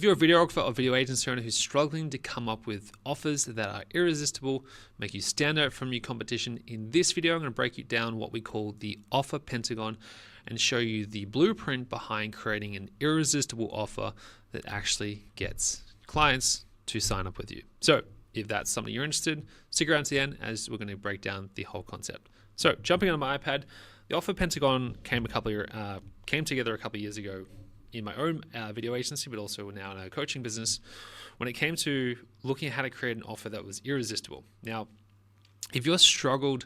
if you're a videographer or video agency owner who's struggling to come up with offers that are irresistible, make you stand out from your competition, in this video I'm going to break you down what we call the Offer Pentagon and show you the blueprint behind creating an irresistible offer that actually gets clients to sign up with you. So if that's something you're interested in, stick around to the end as we're going to break down the whole concept. So jumping on my iPad, the Offer Pentagon came together a couple of years ago in my own video agency, but also now in a coaching business, when it came to looking at how to create an offer that was irresistible. Now, if you're struggled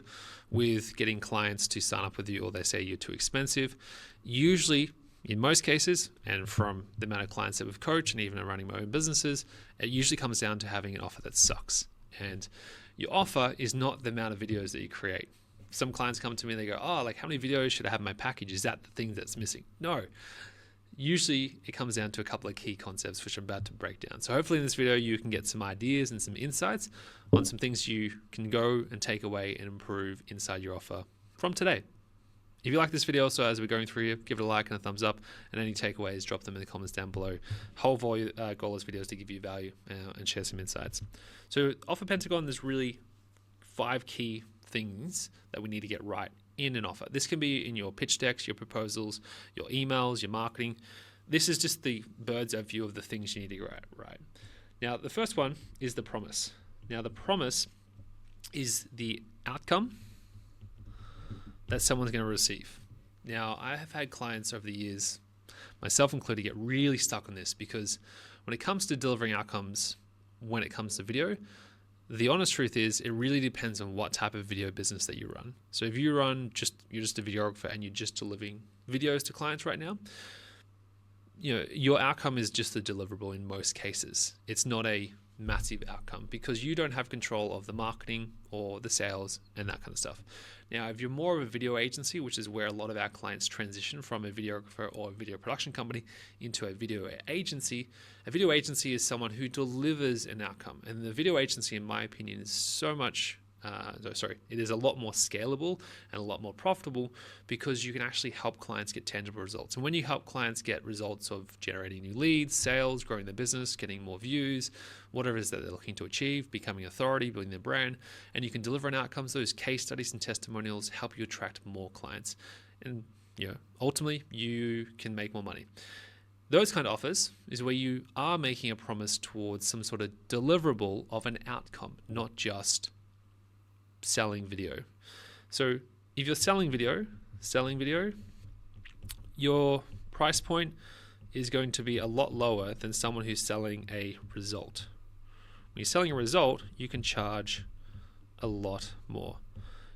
with getting clients to sign up with you, or they say you're too expensive, usually, in most cases, and from the amount of clients that we've coached and even running my own businesses, it usually comes down to having an offer that sucks. And your offer is not the amount of videos that you create. Some clients come to me and they go, oh, like how many videos should I have in my package? Is that the thing that's missing? No. Usually it comes down to a couple of key concepts, which I'm about to break down. So hopefully in this video, you can get some ideas and some insights on some things you can go and take away and improve inside your offer from today. If you like this video, so as we're going through here, give it a like and a thumbs up, and any takeaways, drop them in the comments down below. Whole goal of this video is to give you value and share some insights. So Offer Pentagon, there's really 5 key things that we need to get right in an offer. This can be in your pitch decks, your proposals, your emails, your marketing. This is just the bird's eye view of the things you need to get right. Now, the first one is the promise. Now, the promise is the outcome that someone's going to receive. Now, I have had clients over the years, myself included, get really stuck on this because when it comes to delivering outcomes, when it comes to video, the honest truth is it really depends on what type of video business that you run. So if you run you're just a videographer and you're just delivering videos to clients right now, your outcome is just the deliverable in most cases. It's not a massive outcome because you don't have control of the marketing or the sales and that kind of stuff. Now, if you're more of a video agency, which is where a lot of our clients transition from a videographer or a video production company into a video agency is someone who delivers an outcome. And the video agency, in my opinion, is it is a lot more scalable and a lot more profitable because you can actually help clients get tangible results. And when you help clients get results of generating new leads, sales, growing their business, getting more views, whatever it is that they're looking to achieve, becoming authority, building their brand, and you can deliver an outcomes, those case studies and testimonials help you attract more clients. And ultimately, you can make more money. Those kind of offers is where you are making a promise towards some sort of deliverable of an outcome, not just selling video. So if you're selling video, your price point is going to be a lot lower than someone who's selling a result. When you're selling a result, you can charge a lot more.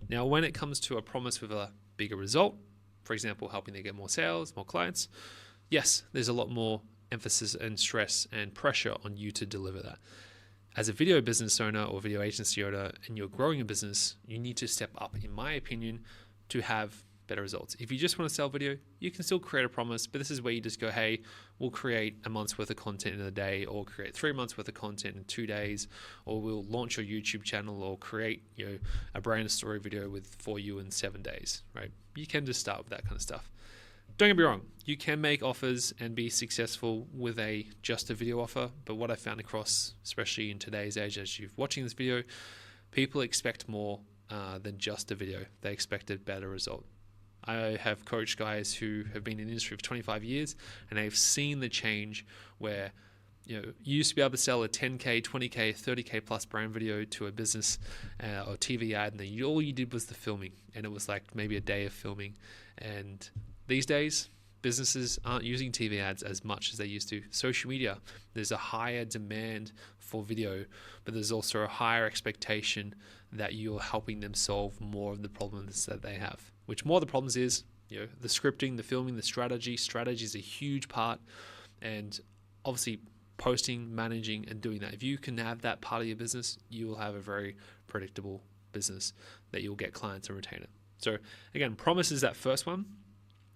Now, when it comes to a promise with a bigger result, for example, helping them get more sales, more clients, yes, there's a lot more emphasis and stress and pressure on you to deliver that. As a video business owner or video agency owner and you're growing a business, you need to step up, in my opinion, to have better results. If you just want to sell video, you can still create a promise, but this is where you just go, hey, we'll create a month's worth of content in a day, or create 3 months worth of content in 2 days, or we'll launch your YouTube channel or create a brand story video for you in 7 days, right? You can just start with that kind of stuff. Don't get me wrong, you can make offers and be successful with just a video offer, but what I found across, especially in today's age, as you're watching this video, people expect more than just a video. They expect a better result. I have coached guys who have been in the industry for 25 years, and they've seen the change where you used to be able to sell a 10K, 20K, 30K plus brand video to a business or TV ad, and then all you did was the filming, and it was like maybe a day of filming. And these days, businesses aren't using TV ads as much as they used to. Social media, there's a higher demand for video, but there's also a higher expectation that you're helping them solve more of the problems that they have. Which more of the problems is, the scripting, the filming, the strategy. Strategy is a huge part, and obviously posting, managing, and doing that. If you can have that part of your business, you will have a very predictable business that you'll get clients and retain it. So again, promise is that first one.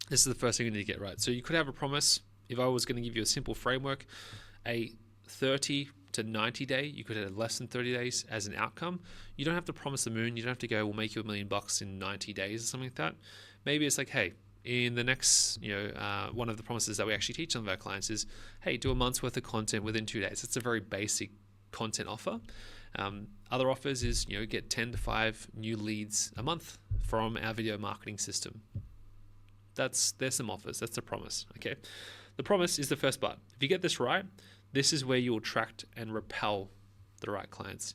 This is the first thing you need to get right. So you could have a promise. If I was going to give you a simple framework, a 30 to 90 day, you could have less than 30 days as an outcome. You don't have to promise the moon. You don't have to go, we'll make you $1 million in 90 days or something like that. Maybe it's like, hey, in the next, one of the promises that we actually teach some of our clients is, hey, do a month's worth of content within 2 days. It's a very basic content offer. Other offers is, get 10 to 5 new leads a month from our video marketing system. There's some offers. That's the promise. Okay. The promise is the first part. If you get this right, this is where you'll attract and repel the right clients.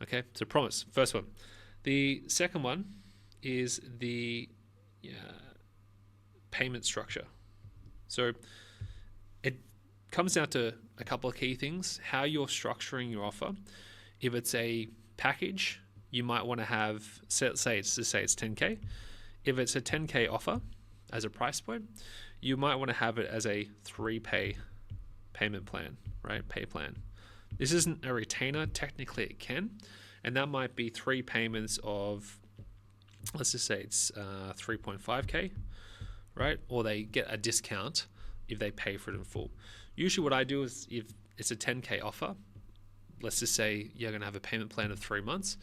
Okay. So promise, first one. The second one is the payment structure. So it comes down to a couple of key things: how you're structuring your offer. If it's a package, you might want to have, say it's 10K. If it's a 10K offer as a price point, you might want to have it as a 3-pay payment plan, right? Pay plan. This isn't a retainer. Technically it can, and that might be 3 payments of, let's just say it's 3.5K, right? Or they get a discount if they pay for it in full. Usually what I do is, if it's a 10K offer, let's just say you're going to have a payment plan of 3 months,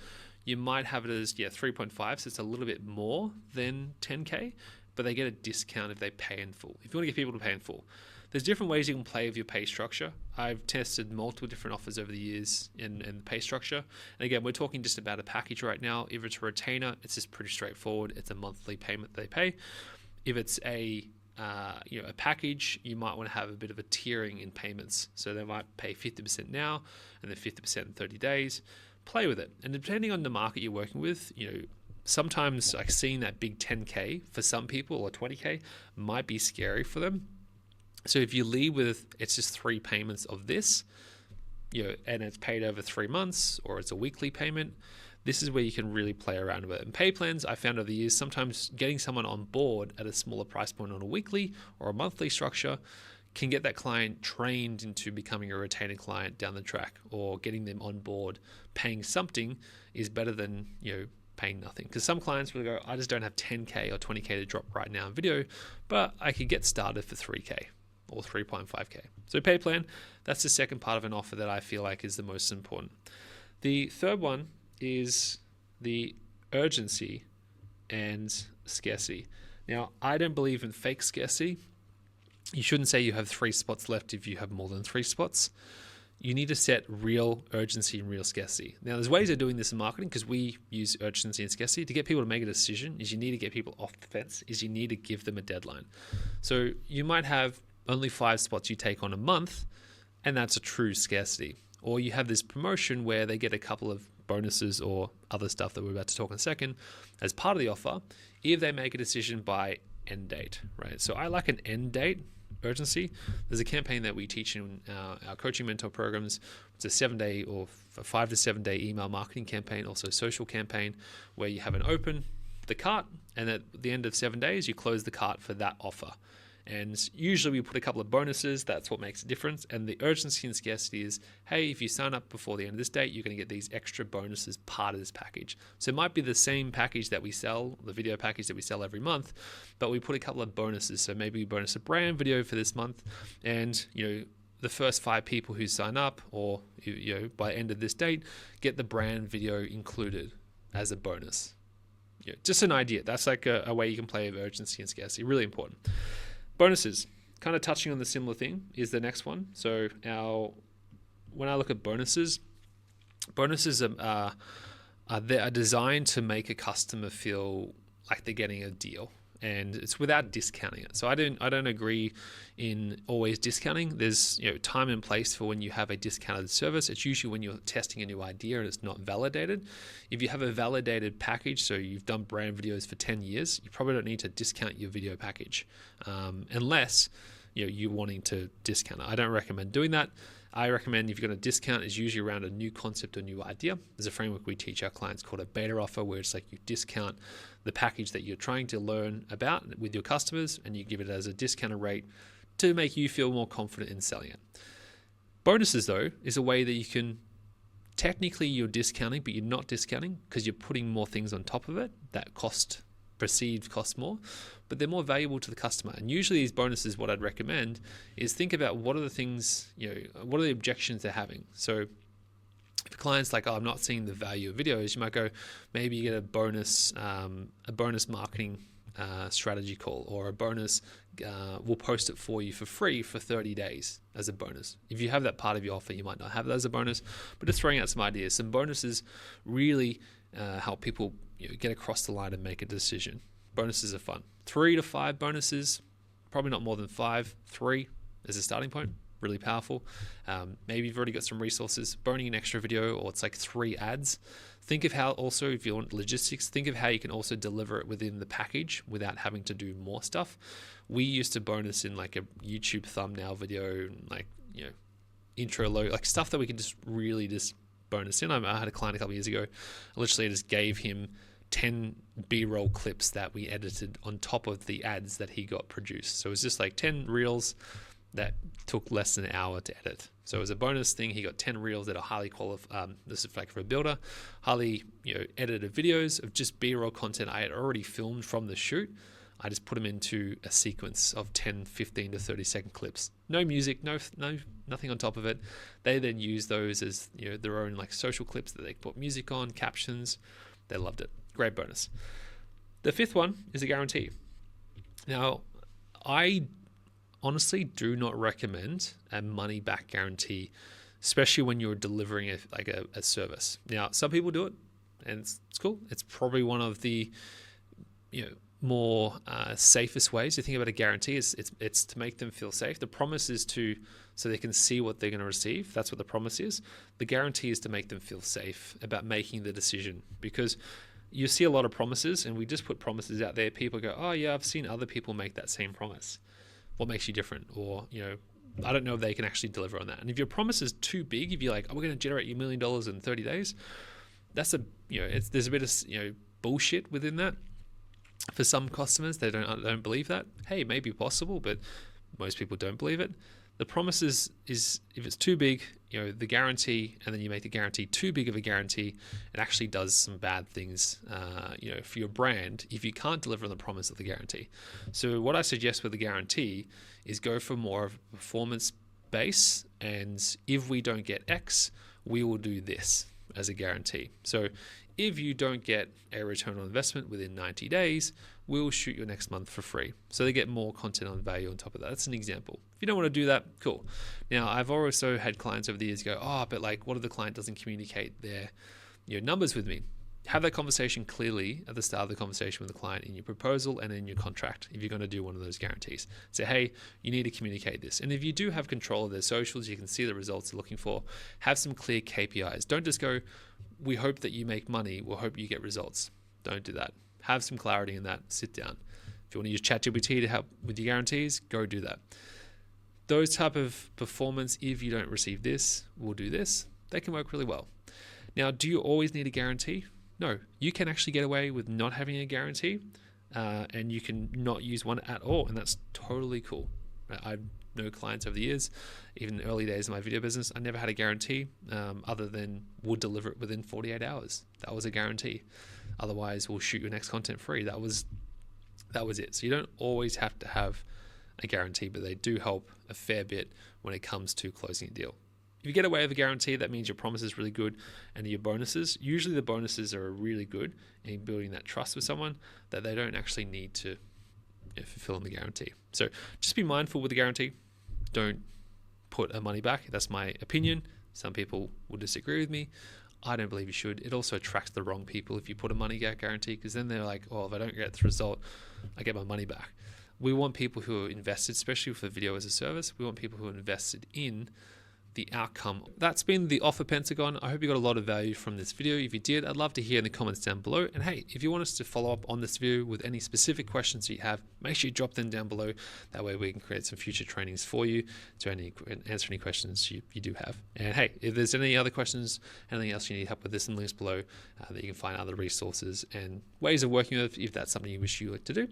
you might have it as 3.5, so it's a little bit more than 10K, but they get a discount if they pay in full. If you want to get people to pay in full, there's different ways you can play with your pay structure. I've tested multiple different offers over the years in the pay structure. And again, we're talking just about a package right now. If it's a retainer, it's just pretty straightforward. It's a monthly payment they pay. If it's a package, you might want to have a bit of a tiering in payments. So they might pay 50% now and then 50% in 30 days. Play with it. And depending on the market you're working with, sometimes like seeing that big 10K for some people or 20K might be scary for them. So if you lead with, it's just 3 payments of this, and it's paid over 3 months, or it's a weekly payment, this is where you can really play around with it. And pay plans, I found over the years, sometimes getting someone on board at a smaller price point on a weekly or a monthly structure can get that client trained into becoming a retainer client down the track, or getting them on board. Paying something is better than, paying nothing. Because some clients will go, I just don't have 10K or 20K to drop right now in video, but I could get started for 3K or 3.5K. So pay plan, that's the second part of an offer that I feel like is the most important. The third one is the urgency and scarcity. Now, I don't believe in fake scarcity. You shouldn't say you have 3 spots left if you have more than 3 spots. You need to set real urgency and real scarcity. Now, there's ways of doing this in marketing, because we use urgency and scarcity. To get people to make a decision is you need to get people off the fence, is you need to give them a deadline. So you might have only 5 spots you take on a month, and that's a true scarcity. Or you have this promotion where they get a couple of bonuses or other stuff that we're about to talk in a second as part of the offer, if they make a decision by end date, right? So I like an end date urgency. There's a campaign that we teach in our coaching mentor programs. It's a 7-day or 5 to 7 day email marketing campaign, also social campaign, where you have an open the cart, and at the end of 7 days, you close the cart for that offer. And usually we put a couple of bonuses. That's what makes a difference. And the urgency and scarcity is, hey, if you sign up before the end of this date, you're going to get these extra bonuses part of this package. So it might be the same package that we sell, the video package that we sell every month, but we put a couple of bonuses. So maybe we bonus a brand video for this month, and the first 5 people who sign up, or by end of this date, get the brand video included as a bonus. Just an idea. That's like a way you can play with urgency and scarcity. Really important. Bonuses, kind of touching on the similar thing, is the next one. So when I look at bonuses are designed to make a customer feel like they're getting a deal, and it's without discounting it. So I don't agree in always discounting. There's time and place for when you have a discounted service. It's usually when you're testing a new idea and it's not validated. If you have a validated package, so you've done brand videos for 10 years, you probably don't need to discount your video package, unless you're wanting to discount it. I don't recommend doing that. I recommend, if you're going to discount, is usually around a new concept or new idea. There's a framework we teach our clients called a beta offer, where it's like you discount the package that you're trying to learn about with your customers, and you give it as a discounted rate to make you feel more confident in selling it. Bonuses, though, is a way that you can, technically you're discounting, but you're not discounting, because you're putting more things on top of it that perceived cost more, but they're more valuable to the customer. And usually these bonuses, what I'd recommend is think about what are the things, what are the objections they're having. So if a client's like, I'm not seeing the value of videos, you might go, maybe you get a bonus marketing strategy call, or a bonus, we'll post it for you for free for 30 days as a bonus. If you have that part of your offer, you might not have that as a bonus, but just throwing out some ideas. Some bonuses really help people get across the line and make a decision. Bonuses are fun. 3 to 5 bonuses, probably not more than 5. 3 as a starting point, really powerful. Maybe you've already got some resources, boning an extra video, or it's like 3 ads. Think of how also, if you want logistics, think of how you can also deliver it within the package without having to do more stuff. We used to bonus in like a YouTube thumbnail video, like, intro logo, like stuff that we can just really just bonus in. I had a client a couple of years ago. I literally just gave him 10 B-roll clips that we edited on top of the ads that he got produced. So it was just like 10 reels that took less than an hour to edit. So as a bonus thing, he got 10 reels that are highly qualified. This is like for a builder, highly edited videos of just B-roll content I had already filmed from the shoot. I just put them into a sequence of 10, 15 to 30 second clips. No music, nothing on top of it. They then use those as their own like social clips that they put music on, captions. They loved it. Great bonus. The 5th one is a guarantee. Now, I honestly do not recommend a money back guarantee, especially when you're delivering a service. Now, some people do it, and it's cool. It's probably one of the more safest ways to think about a guarantee. It's to make them feel safe. The promise is so they can see what they're going to receive. That's what the promise is. The guarantee is to make them feel safe about making the decision, because you see a lot of promises, and we just put promises out there. People go, oh yeah, I've seen other people make that same promise. What makes you different? Or, I don't know if they can actually deliver on that. And if your promise is too big, if you're like, oh, we're going to generate you $1 million in 30 days, that's there's a bit of, bullshit within that. For some customers, they don't believe that. Hey, it may be possible, but most people don't believe it. The promise is if it's too big, the guarantee, and then you make the guarantee too big of a guarantee, it actually does some bad things, for your brand if you can't deliver on the promise of the guarantee. So what I suggest with the guarantee is go for more of a performance base, and if we don't get X, we will do this as a guarantee. So if you don't get a return on investment within 90 days, we'll shoot you next month for free. So they get more content on value on top of that. That's an example. If you don't want to do that, cool. Now, I've also had clients over the years go, oh, but like, what if the client doesn't communicate their numbers with me? Have that conversation clearly at the start of the conversation with the client in your proposal and in your contract if you're going to do one of those guarantees. Say, hey, you need to communicate this. And if you do have control of their socials, you can see the results you're looking for. Have some clear KPIs. Don't just go, we hope that you make money, we'll hope you get results. Don't do that. Have some clarity in that. Sit down. If you want to use ChatGPT to help with your guarantees, go do that. Those type of performance, if you don't receive this, we'll do this. They can work really well. Now, do you always need a guarantee? No, you can actually get away with not having a guarantee, and you can not use one at all, and that's totally cool. I know clients over the years, even in the early days of my video business, I never had a guarantee other than we'll deliver it within 48 hours. That was a guarantee. Otherwise, we'll shoot your next content free. That was it. So you don't always have to have a guarantee, but they do help a fair bit when it comes to closing a deal. If you get away with a guarantee, that means your promise is really good, and your bonuses, usually the bonuses are really good in building that trust with someone that they don't actually need to fulfill the guarantee. So just be mindful with the guarantee. Don't put a money back. That's my opinion. Some people will disagree with me. I don't believe you should. It also attracts the wrong people if you put a money back guarantee, because then they're like, oh, if I don't get the result, I get my money back. We want people who are invested, especially for video as a service. We want people who are invested in the outcome. That's been the Offer Pentagon. I hope you got a lot of value from this video. If you did, I'd love to hear in the comments down below. And hey, if you want us to follow up on this video with any specific questions you have, make sure you drop them down below. That way we can create some future trainings for you to answer any questions you do have. And hey, if there's any other questions, anything else you need help with, this in links below that you can find other resources and ways of working with if that's something you wish you like to do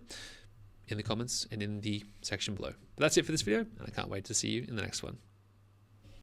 in the comments and in the section below. But that's it for this video, and I can't wait to see you in the next one.